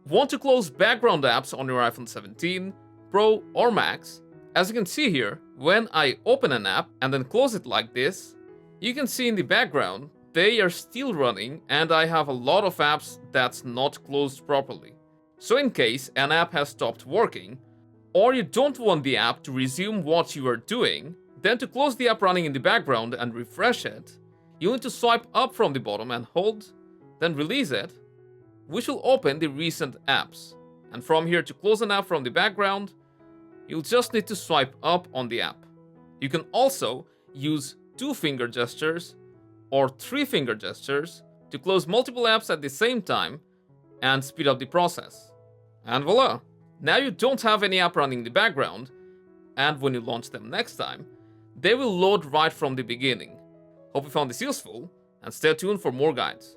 Want to close background apps on your iPhone 17, Pro or Max? As you can see here, when I open an app and then close it like this, you can see in the background they are still running and I have a lot of apps that's not closed properly. So in case an app has stopped working, or you don't want the app to resume what you are doing, then to close the app running in the background and refresh it, you need to swipe up from the bottom and hold, then release it, which will open the recent apps. And from here to close an app from the background, you'll just need to swipe up on the app. You can also use 2-finger gestures or 3-finger gestures to close multiple apps at the same time and speed up the process. And voila! Now you don't have any app running in the background, and when you launch them next time, they will load right from the beginning. Hope you found this useful, and stay tuned for more guides.